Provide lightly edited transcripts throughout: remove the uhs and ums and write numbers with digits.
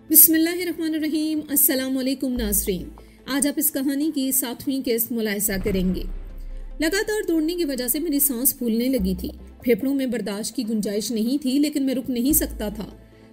बिस्मिल्लाहिर्रहमानिर्रहीम। अस्सलाम वालेकुम नाज़रीन। आज आप इस कहानी की 7वीं किस्त मुलाहिज़ा करेंगे। लगातार दौड़ने की वजह से मेरी सांस फूलने लगी थी। फेफड़ों में बर्दाश्त की गुंजाइश नहीं थी, लेकिन मैं रुक नहीं सकता था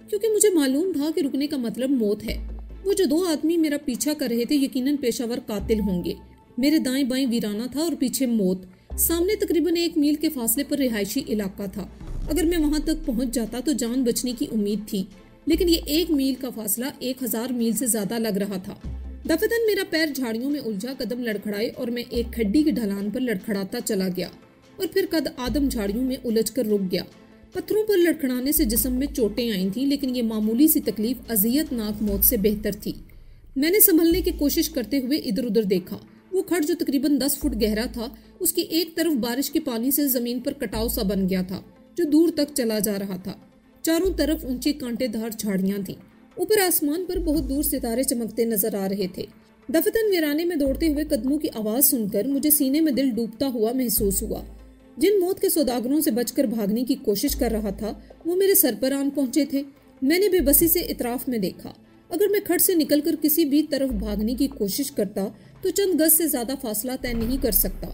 क्योंकि मुझे मालूम था कि रुकने का मतलब मौत है। वो जो 2 आदमी मेरा पीछा कर रहे थे यकीनन पेशावर कातिल होंगे। मेरे दाएं बाएं वीराना था और पीछे मौत। सामने तकरीबन 1 मील के फासले पर रिहायशी इलाका था। अगर मैं वहां तक पहुंच जाता तो जान बचने की उम्मीद थी, लेकिन ये 1 मील का फासला 1000 मील से ज्यादा लग रहा था। दफतन मेरा पैर झाड़ियों में उलझा, कदम लड़खड़ाए और मैं एक खड्डी की ढलान पर लड़खड़ाता चला गया और फिर कद आदम झाड़ियों में उलझकर रुक गया। पत्थरों पर लड़खड़ाने से जिस्म में चोटें आई थीं, लेकिन ये मामूली सी तकलीफ अजियतनाक मौत से बेहतर थी। मैंने संभलने की कोशिश करते हुए इधर उधर देखा। वो खड़ जो तकरीबन 10 फुट गहरा था, उसकी एक तरफ बारिश के पानी से जमीन पर कटाव सा बन गया था जो दूर तक चला जा रहा था। चारों तरफ ऊंची कांटेदार झाड़ियां थीं। ऊपर आसमान पर बहुत दूर सितारे चमकते नजर आ रहे थे। दफतन वीराने में दौड़ते हुए कदमों की आवाज सुनकर मुझे सीने में दिल डूबता हुआ महसूस हुआ। जिन मौत के सौदागरों से बचकर भागने की कोशिश कर रहा था वो मेरे सर पर आन पहुंचे थे। मैंने बेबसी से इतराफ में देखा। अगर मैं खड़ से निकलकर किसी भी तरफ भागने की कोशिश करता तो चंद गज से ज्यादा फासला तय नहीं कर सकता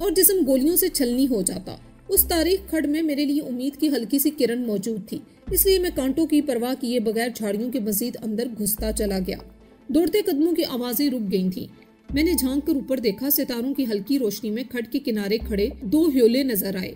और जिस्म गोलियों से छलनी हो जाता। उस तारीख खड़ में मेरे लिए उम्मीद की हल्की सी किरण मौजूद थी, इसलिए मैं कांटों की परवाह किए बगैर झाड़ियों के मजीद अंदर घुसता चला गया। दौड़ते कदमों की आवाजें रुक गई थीं। मैंने झांक कर ऊपर देखा। सितारों की हल्की रोशनी में खड़ के किनारे खड़े 2 ह्योले नजर आए।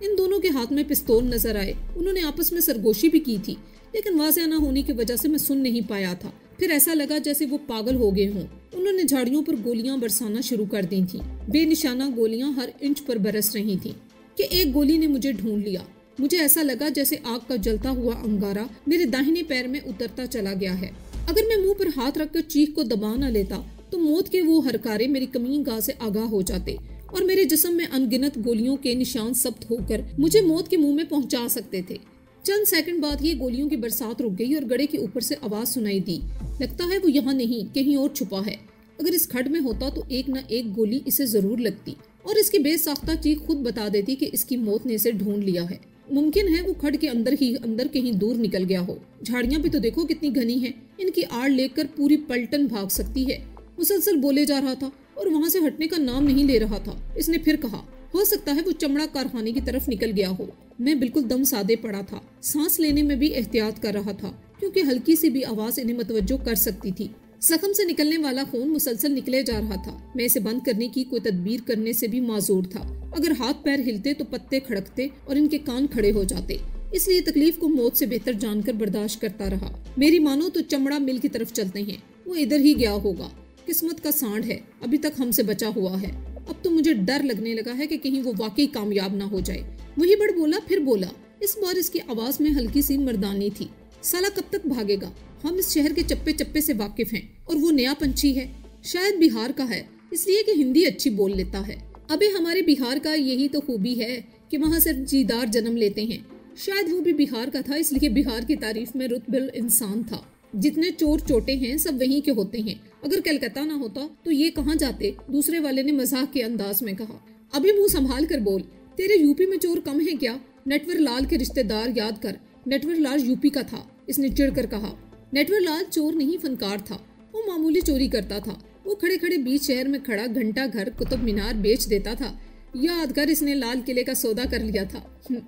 इन दोनों के हाथ में पिस्तौल नजर आए। उन्होंने आपस में सरगोशी भी की थी, लेकिन वाज़ेह न होने की वजह से मैं सुन नहीं पाया था। फिर ऐसा लगा जैसे वो पागल हो गए हों। उन्होंने झाड़ियों पर गोलियां बरसाना शुरू कर दी थी। बेनिशाना गोलियां हर इंच पर बरस रही थी कि एक गोली ने मुझे ढूंढ लिया। मुझे ऐसा लगा जैसे आग का जलता हुआ अंगारा मेरे दाहिने पैर में उतरता चला गया है। अगर मैं मुंह पर हाथ रखकर चीख को दबा न लेता तो मौत के वो हरकारे मेरी कमीन गाह से आगाह हो जाते और मेरे जिस्म में अनगिनत गोलियों के निशान सब्त होकर मुझे मौत के मुंह में पहुंचा सकते थे। चंद सेकंड बाद ये गोलियों की बरसात रुक गई और गड़े के ऊपर से आवाज सुनाई दी। लगता है वो यहाँ नहीं, कहीं और छुपा है। अगर इस खड्ड में होता तो एक न एक गोली इसे जरूर लगती और इसकी बेसाख्ता चीख खुद बता देती कि इसकी मौत ने इसे ढूंढ लिया है। मुमकिन है वो खड्ड के अंदर कहीं दूर निकल गया हो। झाड़ियां भी तो देखो कितनी घनी हैं। इनकी आड़ लेकर पूरी पलटन भाग सकती है। मुसलसल बोले जा रहा था और वहां से हटने का नाम नहीं ले रहा था। इसने फिर कहा, हो सकता है वो चमड़ा कारखाने की तरफ निकल गया हो। मैं बिल्कुल दम साधे पड़ा था। सांस लेने में भी एहतियात कर रहा था क्योंकि हल्की सी भी आवाज इन्हें मतवज्जो कर सकती थी। जख्म से निकलने वाला खून मुसलसल निकले जा रहा था। मैं इसे बंद करने की कोई तदबीर करने से भी माजूर था। अगर हाथ पैर हिलते तो पत्ते खड़कते और इनके कान खड़े हो जाते, इसलिए तकलीफ को मौत से बेहतर जानकर बर्दाश्त करता रहा। मेरी मानो तो चमड़ा मिल की तरफ चलते हैं। वो इधर ही गया होगा। किस्मत का सांड है, अभी तक हमसे बचा हुआ है। अब तो मुझे डर लगने लगा है कि कहीं वो वाकई कामयाब ना हो जाए। वही बड़ बोला फिर बोला। इस बार इसकी आवाज में हल्की सी मर्दानी थी। साला कब तक भागेगा? हम इस शहर के चप्पे चप्पे से वाकिफ हैं और वो नया पंछी है। शायद बिहार का है, इसलिए कि हिंदी अच्छी बोल लेता है। अबे हमारे बिहार का यही तो खूबी है कि वहाँ सिर्फ जीदार जन्म लेते हैं। शायद वो भी बिहार का था, इसलिए बिहार की तारीफ में रुतबल इंसान था। जितने चोर चोटे हैं सब वहीं के होते हैं। अगर कलकत्ता ना होता तो ये कहाँ जाते? दूसरे वाले ने मजाक के अंदाज में कहा। अभी मुंह संभाल कर बोल, तेरे यूपी में चोर कम है क्या? नटवर लाल के रिश्तेदार याद कर। नटवर लाल यूपी का था, इसने चिढ़कर कहा। नटवर लाल चोर नहीं फनकार था। वो मामूली चोरी करता था। वो खड़े खड़े बीच शहर में खड़ा घंटा घर कुतुब मीनार बेच देता था। याद कर, इसने लाल किले का सौदा कर लिया था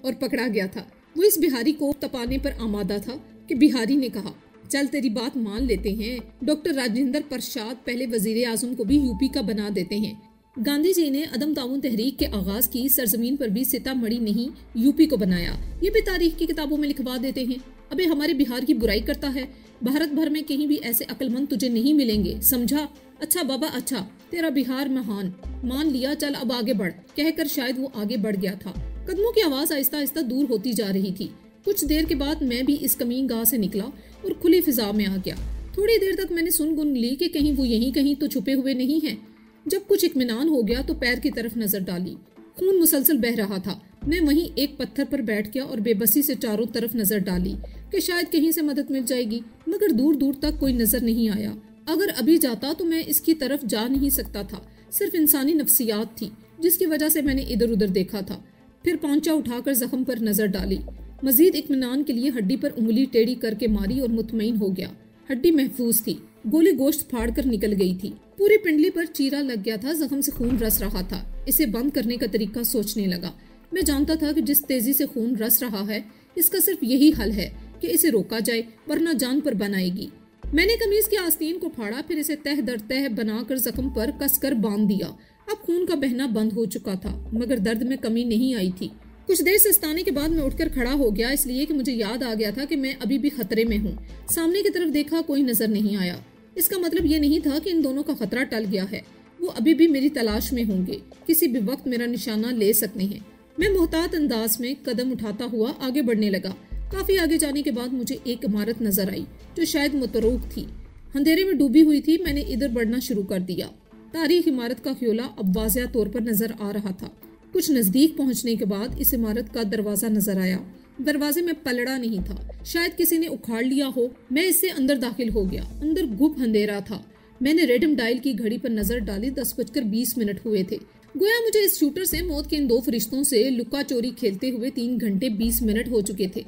और पकड़ा गया था। वो इस बिहारी को तपाने पर आमादा था कि बिहारी ने कहा, चल तेरी बात मान लेते हैं। डॉक्टर राजेंद्र प्रसाद पहले वजीर आजम को भी यूपी का बना देते हैं। गांधी जी ने अदम ताउन तहरीक के आगाज की सरजमीन पर भी सीतामढ़ी नहीं यूपी को बनाया। ये भी तारीख की किताबों में लिखवा देते हैं। अबे हमारे बिहार की बुराई करता है। भारत भर में कहीं भी ऐसे अक्लमंद तुझे नहीं मिलेंगे, समझा? अच्छा बाबा अच्छा, तेरा बिहार महान, मान लिया, चल अब आगे बढ़, कहकर शायद वो आगे बढ़ गया था। कदमों की आवाज आहिस्ता आहिस्ता दूर होती जा रही थी। कुछ देर के बाद मैं भी इस कमीन गाह से निकला और खुली फिजा में आ गया। थोड़ी देर तक मैंने सुन ली कि कहीं वो यहीं कहीं तो छुपे हुए नहीं हैं। जब कुछ इत्मीनान हो गया तो पैर की तरफ नजर डाली। खून मुसलसल बह रहा था। मैं वहीं एक पत्थर पर बैठ गया और बेबसी से चारों तरफ नजर डाली कि शायद कहीं से मदद मिल जाएगी, मगर दूर दूर तक कोई नजर नहीं आया। अगर अभी जाता तो मैं इसकी तरफ जा नहीं सकता था। सिर्फ इंसानी नफ्सियात थी जिसकी वजह से मैंने इधर उधर देखा था। फिर पौंचा उठाकर जख्म पर नजर डाली। मजीद इत्मीनान के लिए हड्डी पर उंगली टेढ़ी करके मारी और मुतमईन हो गया। हड्डी महफूज थी। गोली गोश्त फाड़ कर निकल गई थी। पूरी पिंडली पर चीरा लग गया था। जख्म से खून रस रहा था। इसे बंद करने का तरीका सोचने लगा। मैं जानता था कि जिस तेजी से खून रस रहा है, इसका सिर्फ यही हल है कि इसे रोका जाए, वरना जान पर बनाएगी। मैंने कमीज की आस्तीन को फाड़ा, फिर इसे तह दर तह बनाकर जख्म पर कसकर बांध दिया। अब खून का बहना बंद हो चुका था, मगर दर्द में कमी नहीं आई थी। कुछ देर सुस्ताने के बाद मैं उठकर खड़ा हो गया, इसलिए कि मुझे याद आ गया था कि मैं अभी भी खतरे में हूँ। सामने की तरफ देखा, कोई नजर नहीं आया। इसका मतलब ये नहीं था कि इन दोनों का खतरा टल गया है। वो अभी भी मेरी तलाश में होंगे, किसी भी वक्त मेरा निशाना ले सकते हैं। मैं मोहतात अंदाज में कदम उठाता हुआ आगे बढ़ने लगा। काफी आगे जाने के बाद मुझे एक इमारत नजर आई जो शायद मतरूक थी। अंधेरे में डूबी हुई थी। मैंने इधर बढ़ना शुरू कर दिया। तारीख इमारत का ख्योला अब वाज़िया तौर पर नजर आ रहा था। कुछ नजदीक पहुंचने के बाद इस इमारत का दरवाजा नजर आया। दरवाजे में पलड़ा नहीं था, शायद किसी ने उखाड़ लिया हो। मैं इससे अंदर दाखिल हो गया। अंदर गुप अंधेरा था। मैंने रेडम डायल की घड़ी पर नजर डाली। 10:20 हुए थे। गोया मुझे इस शूटर से मौत के इन दो फरिश्तों से लुका चोरी खेलते हुए 3 घंटे 20 मिनट हो चुके थे।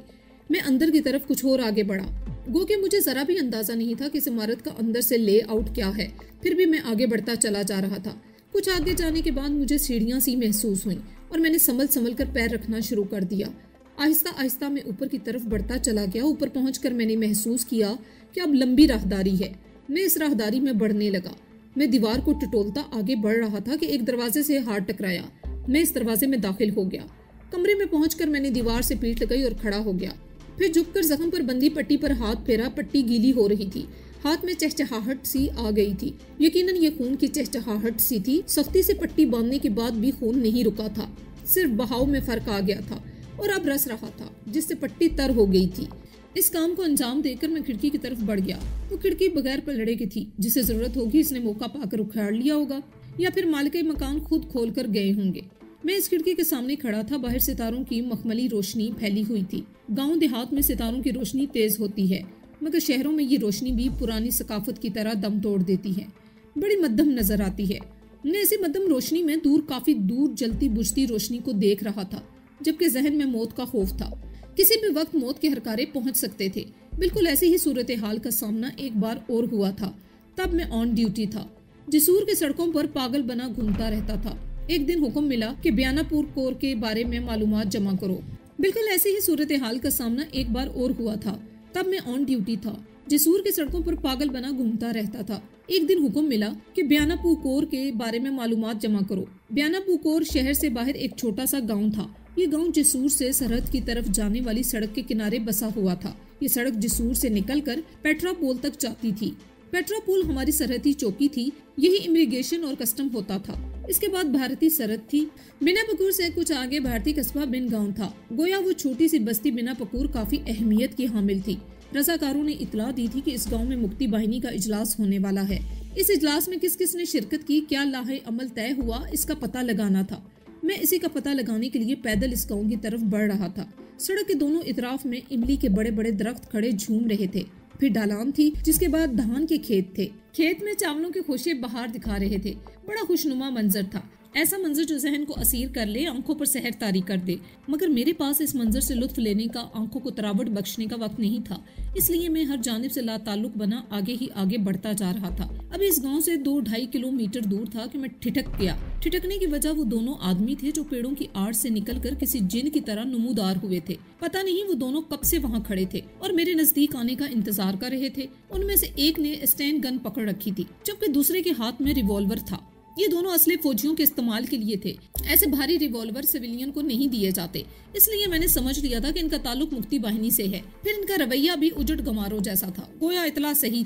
मैं अंदर की तरफ कुछ और आगे बढ़ा। गो के मुझे जरा भी अंदाजा नहीं था कि इस इमारत का अंदर से लेआउट क्या है। फिर भी मैं आगे बढ़ता चला जा रहा था। कुछ आगे जाने के बाद मुझे सीढ़ियां सी महसूस हुई और मैंने संभल संभल कर पैर रखना शुरू कर दिया। आहिस्ता आहिस्ता मैं ऊपर की तरफ बढ़ता चला गया। ऊपर पहुंचकर मैंने महसूस किया कि अब लंबी राहदारी है। मैं इस राहदारी में बढ़ने लगा। मैं दीवार को टटोलता आगे बढ़ रहा था कि एक दरवाजे से हाथ टकराया। मैं इस दरवाजे में दाखिल हो गया। कमरे में पहुंचकर मैंने दीवार से पीठ लगाई और खड़ा हो गया। फिर झुककर जख्म पर बंधी पट्टी पर हाथ फेरा। पट्टी गीली हो रही थी। हाथ में चहचहाहट सी आ गई थी। यकीनन ये खून की चहचहाहट सी थी। सख्ती से पट्टी बांधने के बाद भी खून नहीं रुका था, सिर्फ बहाव में फर्क आ गया था और अब रस रहा था, जिससे पट्टी तर हो गई थी। इस काम को अंजाम देकर मैं खिड़की की तरफ बढ़ गया। वो खिड़की बगैर पलड़े की थी। जिसे जरूरत होगी इसने मौका पाकर उखाड़ लिया होगा, या फिर मालिक मकान खुद खोल कर गए होंगे। मैं इस खिड़की के सामने खड़ा था। बाहर सितारों की मखमली रोशनी फैली हुई थी। गांव देहात में सितारों की रोशनी तेज होती है, मगर शहरों में ये रोशनी भी पुरानी सकाफत की तरह दम तोड़ देती है। बड़ी मध्यम नजर आती है। मैं ऐसी मध्यम रोशनी में काफी दूर जलती बुझती रोशनी को देख रहा था, जबकि जहन में मौत का खौफ था। किसी भी वक्त मौत के हरकारे पहुंच सकते थे। बिल्कुल ऐसी ही सूरत हाल का सामना एक बार और हुआ था। तब मैं ऑन ड्यूटी था। जसूर के सड़कों पर पागल बना घूमता रहता था। एक दिन हुक्म मिला कि बयानापुर कोर के बारे में मालूमात जमा करो। बिल्कुल ऐसी ही सूरत हाल का सामना एक बार और हुआ था। तब मैं ऑन ड्यूटी था। जसूर के सड़कों पर पागल बना घूमता रहता था। एक दिन हुक्म मिला कि बयानापुर कोर के बारे में मालूमात जमा करो। बयानापुर कोर शहर से बाहर एक छोटा सा गांव था। ये गांव जसूर से सरहद की तरफ जाने वाली सड़क के किनारे बसा हुआ था। ये सड़क जसूर से निकलकर पेट्रापोल तक जाती थी। पेट्रापोल हमारी सरहदी चौकी थी। यही इमिग्रेशन और कस्टम होता था। इसके बाद भारतीय सरहद थी। बिनापकूर से कुछ आगे भारतीय कस्बा बिन गांव था। गोया वो छोटी सी बस्ती बिनापकूर काफी अहमियत की हामिल थी। रजाकारों ने इतला दी थी कि इस गांव में मुक्ति बाहिनी का इजलास होने वाला है। इस इजलास में किस किस ने शिरकत की, क्या लाहे अमल तय हुआ, इसका पता लगाना था। मैं इसी का पता लगाने के लिए पैदल इस गांव की तरफ बढ़ रहा था। सड़क के दोनों इतराफ में इमली के बड़े बड़े दरख्त खड़े झूम रहे थे। फिर ढलान थी, जिसके बाद धान के खेत थे। खेत में चावलों के खोशे बहार दिखा रहे थे। बड़ा खुशनुमा मंजर था। ऐसा मंजर जो जहन को असीर कर ले, आंखों पर सहर तारी कर दे। मगर मेरे पास इस मंजर से लुत्फ लेने का, आंखों को तरावट बख्शने का वक्त नहीं था। इसलिए मैं हर जानिब से लाताल्लुक बना आगे ही आगे बढ़ता जा रहा था। अब इस गांव से 2-2.5 किलोमीटर दूर था कि मैं ठिठक गया। ठिठकने की वजह वो दोनों आदमी थे जो पेड़ों की आड़ से निकलकर किसी जिन की तरह नमूदार हुए थे। पता नहीं वो दोनों कब से वहाँ खड़े थे और मेरे नजदीक आने का इंतजार कर रहे थे। उनमें से एक ने स्टैंड गन पकड़ रखी थी, जबकि दूसरे के हाथ में रिवॉल्वर था। ये दोनों असले फौजियों के इस्तेमाल के लिए थे। ऐसे भारी रिवॉल्वर सिविलियन को नहीं दिए जाते, इसलिए मैंने समझ लिया था कि इनका ताल्लुक मुक्ति बाहिनी से है। फिर इनका रवैया भी उजट गमारों जैसा था। गोया इतला सही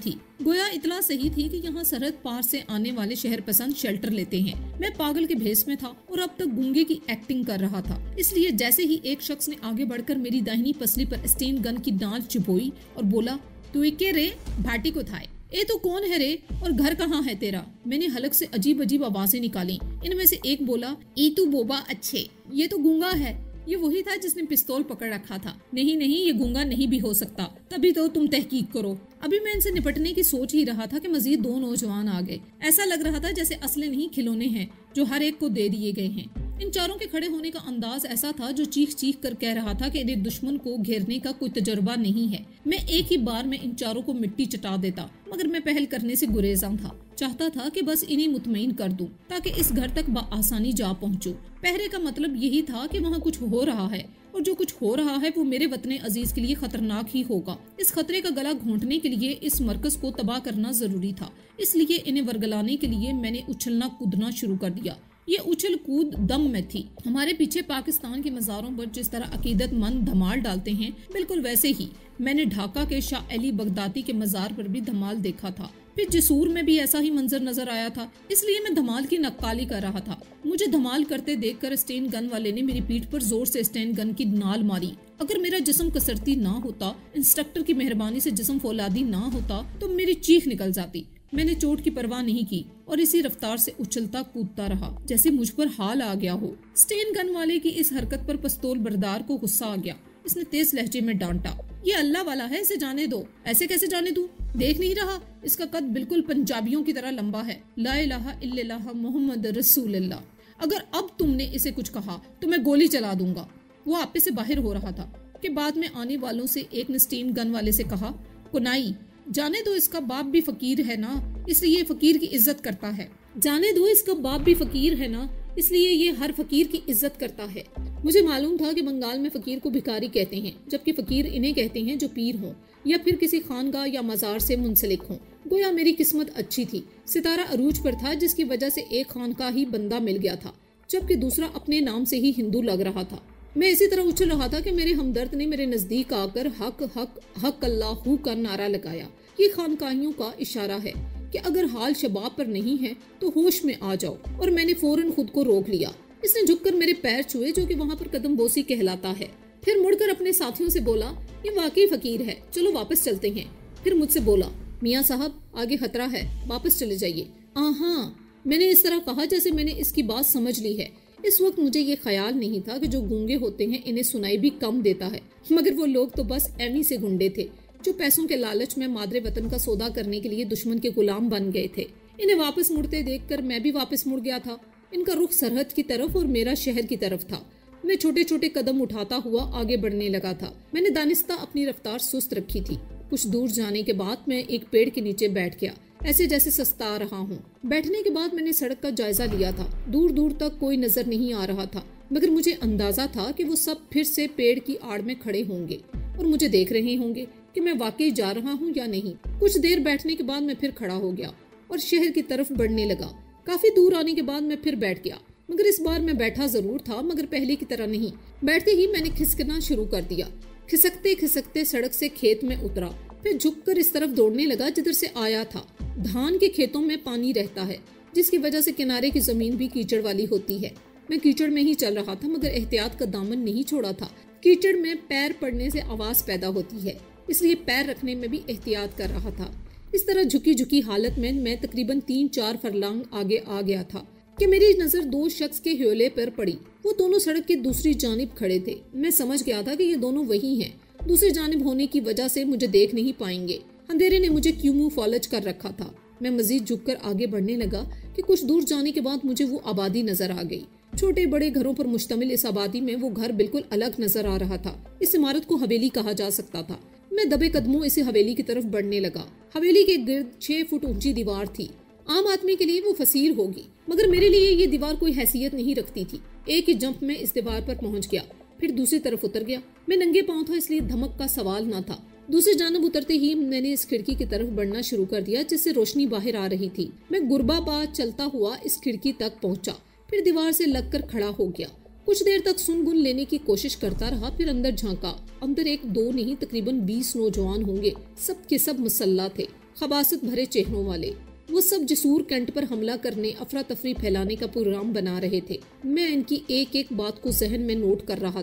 थी कि यहाँ सरहद पार से आने वाले शहर पसंद शेल्टर लेते हैं। मैं पागल के भेस में था और अब तक गूंगे की एक्टिंग कर रहा था। इसलिए जैसे ही एक शख्स ने आगे बढ़कर मेरी दाहिनी पसली पर स्टेन गन की दांत चुभोई और बोला, तू के रे भाटी को थाए, ए तो कौन है रे और घर कहाँ है तेरा। मैंने हलक से अजीब अजीब आवाजें निकाली। इनमें से एक बोला, ई तू बोबा अच्छे, ये तो गूंगा है। ये वही था जिसने पिस्तौल पकड़ रखा था। नहीं, ये गूंगा नहीं भी हो सकता, तभी तो तुम तहकीक करो। अभी मैं इनसे निपटने की सोच ही रहा था कि मजीद 2 नौजवान आ गए। ऐसा लग रहा था जैसे असले नहीं खिलौने हैं जो हर एक को दे दिए गए हैं। इन चारों के खड़े होने का अंदाज ऐसा था जो चीख चीख कर कह रहा था कि इन्हें दुश्मन को घेरने का कोई तजुर्बा नहीं है। मैं एक ही बार में इन चारों को मिट्टी चटा देता, मगर मैं पहल करने से गुरेज़ां था। चाहता था कि बस इन्हें मुतमईन कर दूं ताकि इस घर तक बआसानी जा पहुंचूं। पहरे का मतलब यही था कि वहाँ कुछ हो रहा है, और जो कुछ हो रहा है वो मेरे वतन अजीज के लिए खतरनाक ही होगा। इस खतरे का गला घोंटने के लिए इस मरकज को तबाह करना जरूरी था। इसलिए इन्हें वर्गलाने के लिए मैंने उछलना कूदना शुरू कर दिया। ये उछल कूद दम में थी। हमारे पीछे पाकिस्तान के मज़ारों पर जिस तरह अकीदतमंद धमाल डालते हैं, बिल्कुल वैसे ही मैंने ढाका के शाह अली बगदादी के मज़ार पर भी धमाल देखा था। फिर जसूर में भी ऐसा ही मंजर नजर आया था, इसलिए मैं धमाल की नक्काली कर रहा था। मुझे धमाल करते देखकर स्टेन गन वाले ने मेरी पीठ पर जोर से स्टेन गन की नाल मारी। अगर मेरा जिस्म कसरती ना होता, इंस्ट्रक्टर की मेहरबानी से जिस्म फौलादी ना होता, तो मेरी चीख निकल जाती। मैंने चोट की परवाह नहीं की और इसी रफ्तार से उछलता कूदता रहा जैसे मुझ पर हाल आ गया हो। स्टेन गन वाले की इस हरकत पर पिस्तौल बरदार को गुस्सा आ गया। इसने तेज लहजे में डांटा, ये अल्लाह वाला है, इसे जाने दो। ऐसे कैसे जाने दूं? देख नहीं रहा इसका कद बिल्कुल पंजाबियों की तरह लंबा है। ला इलाहा इल्लल्लाह मुहम्मद रसूलुल्लाह। अगर अब तुमने इसे कुछ कहा तो मैं गोली चला दूंगा। वो आपे से बाहर हो रहा था कि बाद में आने वालों से एक ने स्टेन गन वाले से कहा, कुनाई जाने दो, इसका बाप भी फकीर है ना, इसलिए फकीर की इज्जत करता है। जाने दो, इसका बाप भी फकीर है ना, इसलिए ये हर फकीर की इज्जत करता है। मुझे मालूम था कि बंगाल में फकीर को भिखारी कहते हैं, जबकि फकीर इन्हें कहते हैं जो पीर हों या फिर किसी खानगाह या मजार से मुंसलिक हों। गोया मेरी किस्मत अच्छी थी। सितारा अरूज पर था, जिसकी वजह से एक खानका ही बंदा मिल गया था, जबकि दूसरा अपने नाम से ही हिंदू लग रहा था। मैं इसी तरह उछल रहा था कि मेरे हमदर्द ने मेरे नजदीक आकर हक हक हक अल्लाहू का नारा लगाया। ये खानकाहियों का इशारा है कि अगर हाल शबाब पर नहीं है तो होश में आ जाओ, और मैंने फौरन खुद को रोक लिया। इसने झुककर मेरे पैर छुए, जो कि वहाँ पर कदम बोसी कहलाता है। फिर मुड़कर अपने साथियों से बोला, ये वाकई फकीर है, चलो वापस चलते हैं। फिर मुझसे बोला, मियाँ साहब आगे खतरा है, वापस चले जाइए। हाँ, मैंने इस तरह कहा जैसे मैंने इसकी बात समझ ली है। इस वक्त मुझे ये ख्याल नहीं था कि जो गूंगे होते हैं इन्हें सुनाई भी कम देता है, मगर वो लोग तो बस एवी से गुंडे थे जो पैसों के लालच में मादरे वतन का सौदा करने के लिए दुश्मन के गुलाम बन गए थे। इन्हें वापस मुड़ते देखकर मैं भी वापस मुड़ गया था। इनका रुख सरहद की तरफ और मेरा शहर की तरफ था। मैं छोटे छोटे कदम उठाता हुआ आगे बढ़ने लगा था। मैंने दानिस्ता अपनी रफ्तार सुस्त रखी थी। कुछ दूर जाने के बाद मैं एक पेड़ के नीचे बैठ गया, ऐसे जैसे सस्ता रहा हूँ। बैठने के बाद मैंने सड़क का जायजा लिया था। दूर दूर तक कोई नजर नहीं आ रहा था, मगर मुझे अंदाजा था कि वो सब फिर से पेड़ की आड़ में खड़े होंगे और मुझे देख रहे होंगे कि मैं वाकई जा रहा हूँ या नहीं। कुछ देर बैठने के बाद मैं फिर खड़ा हो गया और शहर की तरफ बढ़ने लगा। काफी दूर आने के बाद मैं फिर बैठ गया, मगर इस बार मैं बैठा जरूर था, मगर पहले की तरह नहीं। बैठते ही मैंने खिसकना शुरू कर दिया। खिसकते खिसकते सड़क से खेत में उतरा, फिर झुककर इस तरफ दौड़ने लगा जिधर से आया था। धान के खेतों में पानी रहता है, जिसकी वजह से किनारे की जमीन भी कीचड़ वाली होती है। मैं कीचड़ में ही चल रहा था, मगर एहतियात का दामन नहीं छोड़ा था। कीचड़ में पैर पड़ने से आवाज पैदा होती है, इसलिए पैर रखने में भी एहतियात कर रहा था। इस तरह झुकी झुकी हालत में मैं तकरीबन 3-4 फरलांग आगे आ गया था कि मेरी नजर 2 शख्स के ह्योले पर पड़ी। वो दोनों सड़क के दूसरी जानिब खड़े थे। मैं समझ गया था कि ये दोनों वही हैं। दूसरी जानिब होने की वजह से मुझे देख नहीं पाएंगे। अंधेरे ने मुझे क्यों मुंह फौलज कर रखा था। मैं मजीद झुककर आगे बढ़ने लगा कि कुछ दूर जाने के बाद मुझे वो आबादी नजर आ गई। छोटे बड़े घरों पर मुश्तमिल इस आबादी में वो घर बिल्कुल अलग नजर आ रहा था। इस इमारत को हवेली कहा जा सकता था। मैं दबे कदमों इसी हवेली की तरफ बढ़ने लगा। हवेली के गिर्द 6 फुट ऊंची दीवार थी। आम आदमी के लिए वो फसीर होगी, मगर मेरे लिए ये दीवार कोई हैसियत नहीं रखती थी। एक ही जंप में इस दीवार पर पहुंच गया, फिर दूसरी तरफ उतर गया। मैं नंगे पांव था, इसलिए धमक का सवाल न था। दूसरी जानब उतरते ही मैंने इस खिड़की की तरफ बढ़ना शुरू कर दिया, जिससे रोशनी बाहर आ रही थी। मैं गुरबाबाद चलता हुआ इस खिड़की तक पहुंचा, फिर दीवार से लगकर खड़ा हो गया। कुछ देर तक सुनगुन लेने की कोशिश करता रहा, फिर अंदर झांका। अंदर 1-2 नहीं तकरीबन 20 नौजवान होंगे। सब के सब मुसल्ला थे, खबासत भरे चेहरों वाले। वो सब जसूर कैंट पर हमला करने, अफरा तफरी फैलाने का प्रोग्राम बना रहे थे। मैं इनकी एक एक बात को जहन में नोट कर रहा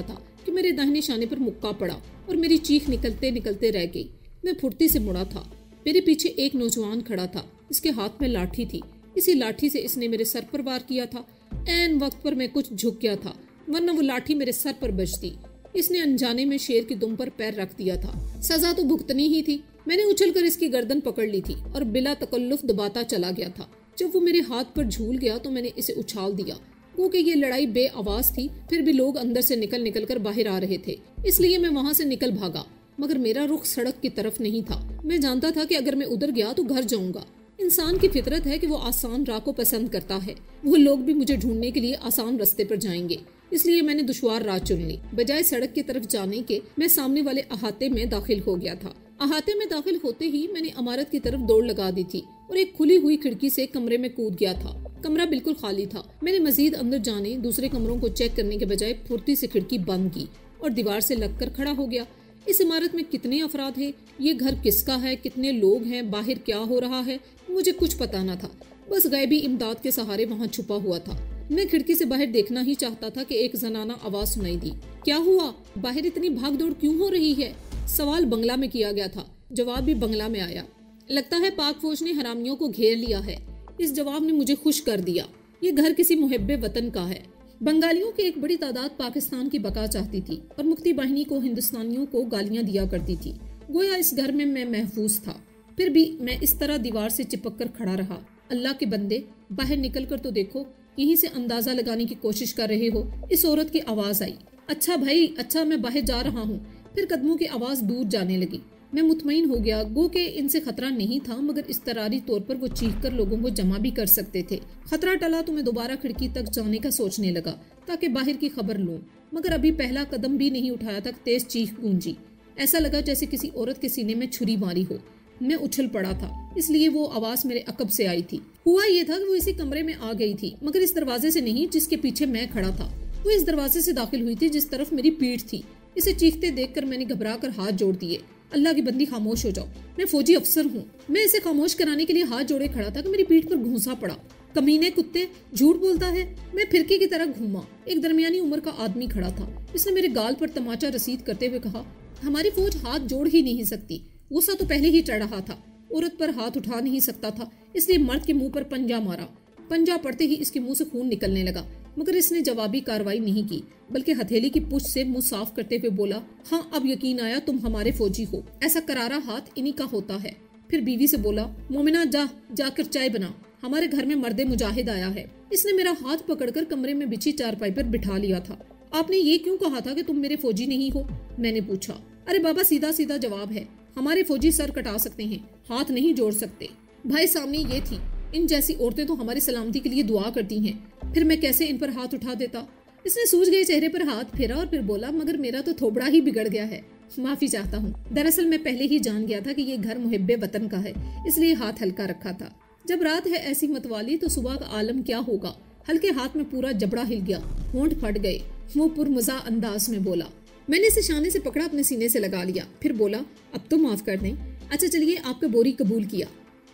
था कि मेरे दाहिने शाने पर मुक्का पड़ा और मेरी चीख निकलते निकलते रह गई। मैं फुर्ती से मुड़ा था। मेरे पीछे एक नौजवान खड़ा था। इसके हाथ में लाठी थी। इसी लाठी से इसने मेरे सर पर वार किया था। ऐन वक्त पर मैं कुछ झुक गया था, वरना वो लाठी मेरे सर पर बजती। इसने अनजाने में शेर की दुम पर पैर रख दिया था। सजा तो भुगतनी ही थी। मैंने उछलकर इसकी गर्दन पकड़ ली थी और बिला तकल्लुफ दबाता चला गया था। जब वो मेरे हाथ पर झूल गया तो मैंने इसे उछाल दिया। क्योंकि ये लड़ाई बे आवाज थी, फिर भी लोग अंदर से निकल निकल कर बाहर आ रहे थे, इसलिए मैं वहां से निकल भागा। मगर मेरा रुख सड़क की तरफ नहीं था। मैं जानता था कि अगर मैं उधर गया तो घर जाऊंगा। इंसान की फितरत है कि वो आसान राह को पसंद करता है। वो लोग भी मुझे ढूंढने के लिए आसान रास्ते पर जाएंगे, इसलिए मैंने दुश्वार राह चुन ली। बजाय सड़क की तरफ जाने के मैं सामने वाले अहाते में दाखिल हो गया था। अहाते में दाखिल होते ही मैंने इमारत की तरफ दौड़ लगा दी थी और एक खुली हुई खिड़की से कमरे में कूद गया था। कमरा बिल्कुल खाली था। मैंने मजीद अंदर जाने, दूसरे कमरों को चेक करने के बजाय फुर्ती से खिड़की बंद की और दीवार से लगकर खड़ा हो गया। इस इमारत में कितने अफराद हैं, ये घर किसका है, कितने लोग हैं, बाहर क्या हो रहा है, मुझे कुछ पता न था। बस गैबी इमदाद के सहारे वहाँ छुपा हुआ था। मैं खिड़की से बाहर देखना ही चाहता था कि एक जनाना आवाज सुनाई दी। क्या हुआ? बाहर इतनी भाग दौड़ क्यों हो रही है? सवाल बंगला में किया गया था, जवाब भी बंगला में आया। लगता है पाक फौज ने हरामियों को घेर लिया है। इस जवाब ने मुझे खुश कर दिया। ये घर किसी मुहब्बे वतन का है। बंगालियों की एक बड़ी तादाद पाकिस्तान की बका चाहती थी और मुक्ति बाहिनी को हिंदुस्तानियों को गालियां दिया करती थी। गोया इस घर में मैं महफूज था। फिर भी मैं इस तरह दीवार से चिपक कर खड़ा रहा। अल्लाह के बंदे, बाहर निकल कर तो देखो, यहीं से अंदाजा लगाने की कोशिश कर रहे हो। इस औरत की आवाज आई। अच्छा भाई, अच्छा, मैं बाहर जा रहा हूँ। फिर कदमों की आवाज दूर जाने लगी। मैं मुतमईन हो गया। गो के इनसे खतरा नहीं था, मगर इस्तरारी तौर पर वो चीख कर लोगों को जमा भी कर सकते थे। खतरा टला तो मैं दोबारा खिड़की तक जाने का सोचने लगा ताकि बाहर की खबर लूं, मगर अभी पहला कदम भी नहीं उठाया तक तेज चीख गूंजी। ऐसा लगा जैसे किसी औरत के सीने में छुरी मारी हो। मैं उछल पड़ा था, इसलिए वो आवाज मेरे अकब से आई थी। हुआ ये था कि वो इसी कमरे में आ गई थी, मगर इस दरवाजे से नहीं जिसके पीछे मैं खड़ा था। वो इस दरवाजे से दाखिल हुई थी जिस तरफ मेरी पीठ थी। इसे चीखते देखकर मैंने घबरा कर हाथ जोड़ दिए। अल्लाह की बंदी, खामोश हो जाओ, मैं फौजी अफसर हूँ। मैं इसे खामोश कराने के लिए हाथ जोड़े खड़ा था कि मेरी पीठ पर घूंसा पड़ा। कमीने कुत्ते, झूठ बोलता है। मैं फिरकी की तरह घूमा। एक दरमियानी उम्र का आदमी खड़ा था। इसने मेरे गाल पर तमाचा रसीद करते हुए कहा, हमारी फौज हाथ जोड़ ही नहीं सकती। गुस्सा तो पहले ही चढ़ रहा था। औरत पर हाथ उठा नहीं सकता था, इसलिए मर्द के मुंह पर पंजा मारा। पंजा पड़ते ही इसके मुंह से खून निकलने लगा, मगर इसने जवाबी कार्रवाई नहीं की, बल्कि हथेली की पुछ से मुंह साफ करते हुए बोला, हाँ अब यकीन आया तुम हमारे फौजी हो। ऐसा करारा हाथ इन्हीं का होता है। फिर बीवी से बोला, मोमिना जाकर चाय बना, हमारे घर में मर्दे मुजाहिद आया है। इसने मेरा हाथ पकड़कर कमरे में बिछी चारपाई पर बिठा लिया था। आपने ये क्यों कहा था कि तुम मेरे फौजी नहीं हो? मैंने पूछा। अरे बाबा, सीधा सीधा जवाब है, हमारे फौजी सर कटा सकते हैं, हाथ नहीं जोड़ सकते। भाई सामने ये थी, इन जैसी औरतें तो हमारी सलामती के लिए दुआ करती हैं, फिर मैं कैसे इन पर हाथ उठा देता? इसने सूझ गए चेहरे पर हाथ फेरा और फिर बोला, मगर मेरा तो थोबड़ा ही बिगड़ गया है, माफी चाहता हूँ। दरअसल मैं पहले ही जान गया था कि ये घर मुहिब्बे वतन का है, इसलिए हाथ हल्का रखा था। जब रात है ऐसी मतवाली तो सुबह का आलम क्या होगा। हल्के हाथ में पूरा जबड़ा हिल गया, होंठ फट गए। वो पुरमजा अंदाज में बोला। मैंने इसे शाने से पकड़ा, अपने सीने से लगा लिया, फिर बोला, अब तो माफ कर दें। अच्छा चलिए, आपका बोरी कबूल किया।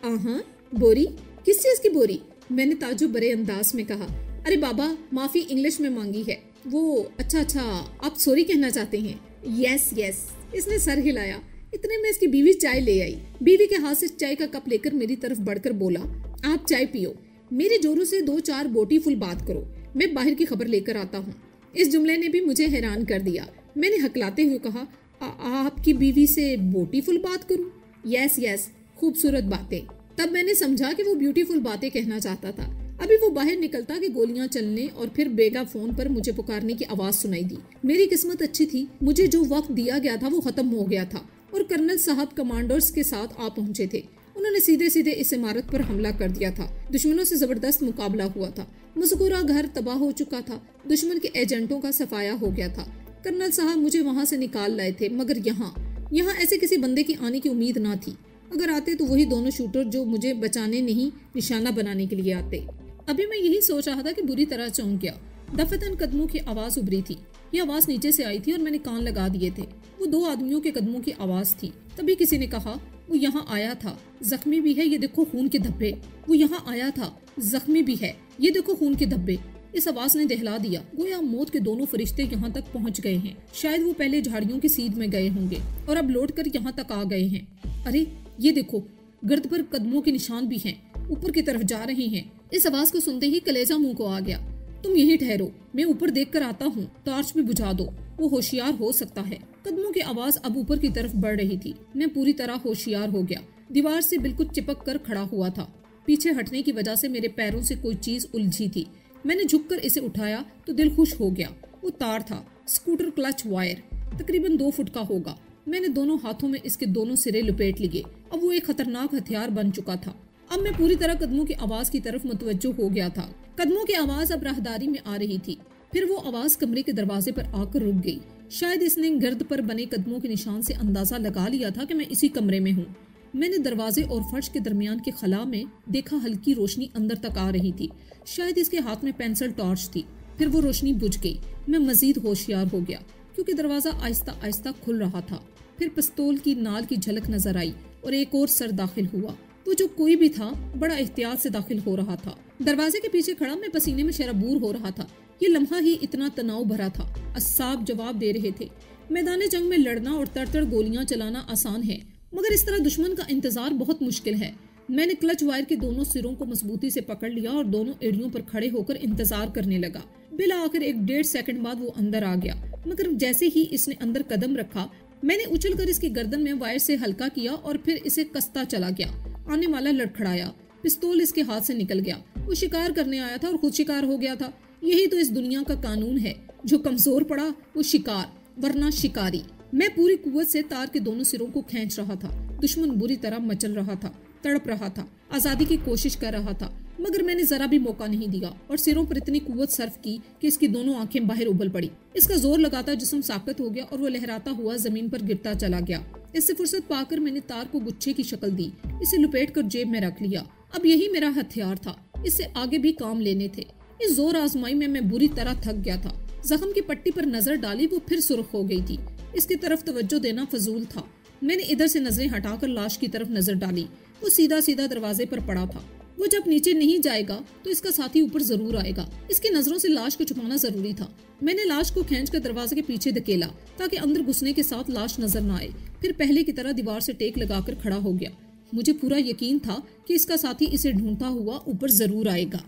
आहा, बोरी? किस चीज की बोरी? मैंने ताजुब भरे अंदाज में कहा। अरे बाबा, माफी इंग्लिश में मांगी है। वो अच्छा, आप सॉरी कहना चाहते हैं? यस। इसने सर हिलाया। इतने में इसकी बीवी चाय ले आई। बीवी के हाथ से चाय का कप लेकर मेरी तरफ बढ़कर बोला, आप चाय पियो, मेरे जोरों से 2-4 बोटी फुल बात करो, मैं बाहर की खबर लेकर आता हूँ। इस जुमले ने भी मुझे हैरान कर दिया। मैंने हकलाते हुए कहा, आपकी बीवी से बोटी फुल बात करूं? यस, खूबसूरत बातें। तब मैंने समझा कि वो ब्यूटीफुल बातें कहना चाहता था। अभी वो बाहर निकलता कि गोलियां चलने और फिर बेगा फोन पर मुझे पुकारने की आवाज सुनाई दी। मेरी किस्मत अच्छी थी, मुझे जो वक्त दिया गया था वो खत्म हो गया था और कर्नल साहब कमांडर्स के साथ आ पहुंचे थे। उन्होंने सीधे सीधे इस इमारत पर हमला कर दिया था। दुश्मनों से जबरदस्त मुकाबला हुआ था। मज़कूरा घर तबाह हो चुका था। दुश्मन के एजेंटों का सफाया हो गया था। कर्नल साहब मुझे वहां से निकाल लाए थे, मगर यहाँ ऐसे किसी बंदे की आने की उम्मीद ना थी। अगर आते तो वही दोनों शूटर जो मुझे बचाने नहीं, निशाना बनाने के लिए आते। अभी मैं यही सोच रहा था कि बुरी तरह चौंक गया। दफतन कदमों की आवाज उभरी थी। ये आवाज नीचे से आई थी और मैंने कान लगा दिए थे। वो 2 आदमियों के कदमों की आवाज थी। तभी किसी ने कहा, वो यहाँ आया था, जख्मी भी है, ये देखो खून के धब्बे। वो यहाँ आया था, जख्मी भी है, ये देखो खून के धब्बे। इस आवाज ने दहला दिया, गोया मौत के दोनों फरिश्ते यहाँ तक पहुँच गए हैं। शायद वो पहले झाड़ियों की सीध में गए होंगे और अब लौट कर यहाँ तक आ गए हैं। अरे ये देखो, गर्द पर कदमों के निशान भी हैं, ऊपर की तरफ जा रहे हैं। इस आवाज को सुनते ही कलेजा मुंह को आ गया। तुम यहीं ठहरो, मैं ऊपर देख कर आता हूँ, टॉर्च भी बुझा दो, वो होशियार हो सकता है। कदमों की आवाज अब ऊपर की तरफ बढ़ रही थी। मैं पूरी तरह होशियार हो गया। दीवार से बिल्कुल चिपक कर खड़ा हुआ था। पीछे हटने की वजह से मेरे पैरों से कोई चीज उलझी थी। मैंने झुककर इसे उठाया तो दिल खुश हो गया। वो तार था, स्कूटर क्लच वायर, तकरीबन 2 फुट का होगा। मैंने दोनों हाथों में इसके दोनों सिरे लपेट लिए। अब वो एक खतरनाक हथियार बन चुका था। अब मैं पूरी तरह कदमों की आवाज की तरफ मुतवज्जो हो गया था। कदमों की आवाज अब राहदारी में आ रही थी। फिर वो आवाज कमरे के दरवाजे पर आकर रुक गई। शायद इसने गर्द पर बने कदमों के निशान से अंदाजा लगा लिया था कि मैं इसी कमरे में हूँ। मैंने दरवाजे और फर्श के दरमियान के खला में देखा, हल्की रोशनी अंदर तक आ रही थी। शायद इसके हाथ में पेंसिल टॉर्च थी। फिर वो रोशनी बुझ गई। मैं मजीद होशियार हो गया क्योंकि दरवाजा आहिस्ता आहिस्ता खुल रहा था। फिर पिस्तौल की नाल की झलक नजर आई और एक और सर दाखिल हुआ। वो जो कोई भी था बड़ा एहतियात से दाखिल हो रहा था। दरवाजे के पीछे खड़ा मैं पसीने में शराबूर हो रहा था। ये लम्हा ही इतना तनाव भरा था। अस्साब जवाब दे रहे थे। मैदान जंग में लड़ना और तड़तड़ गोलियां चलाना आसान है, मगर इस तरह दुश्मन का इंतजार बहुत मुश्किल है। मैंने क्लच वायर के दोनों सिरों को मजबूती से पकड़ लिया और दोनों एड़ियों पर खड़े होकर इंतजार करने लगा। बिला आखिर 1-1.5 सेकंड बाद वो अंदर आ गया, मगर जैसे ही इसने अंदर कदम रखा मैंने उछलकर इसकी गर्दन में वायर से हल्का किया और फिर इसे कसता चला गया। आने वाला लड़खड़ाया, पिस्तौल इसके हाथ से निकल गया। वो शिकार करने आया था और खुद शिकार हो गया था। यही तो इस दुनिया का कानून है, जो कमजोर पड़ा वो शिकार, वरना शिकारी। मैं पूरी कुव्वत से तार के दोनों सिरों को खींच रहा था। दुश्मन बुरी तरह मचल रहा था, तड़प रहा था, आजादी की कोशिश कर रहा था, मगर मैंने जरा भी मौका नहीं दिया और सिरों पर इतनी कुव्वत सर्फ की कि इसकी दोनों आंखें बाहर उबल पड़ी। इसका जोर लगाता जिस्म साकत हो गया और वो लहराता हुआ जमीन पर गिरता चला गया। इससे फुर्सत पाकर मैंने तार को गुच्छे की शक्ल दी, इसे लुपेट कर जेब में रख लिया। अब यही मेरा हथियार था, इससे आगे भी काम लेने थे। इस जोर आजमाई में मैं बुरी तरह थक गया था। जख्म की पट्टी पर नजर डाली, वो फिर सुर्ख हो गई थी। इसकी तरफ तवज्जो देना फजूल था। मैंने इधर से नजरें हटाकर लाश की तरफ नजर डाली। वो सीधा सीधा दरवाजे पर पड़ा था। वो जब नीचे नहीं जाएगा तो इसका साथी ऊपर जरूर आएगा। इसकी नजरों से लाश को छुपाना जरूरी था। मैंने लाश को खींचकर दरवाजे के पीछे धकेला ताकि अंदर घुसने के साथ लाश नजर न आए। फिर पहले की तरह दीवार से टेक लगाकर खड़ा हो गया। मुझे पूरा यकीन था कि इसका साथी इसे ढूंढता हुआ ऊपर जरूर आएगा।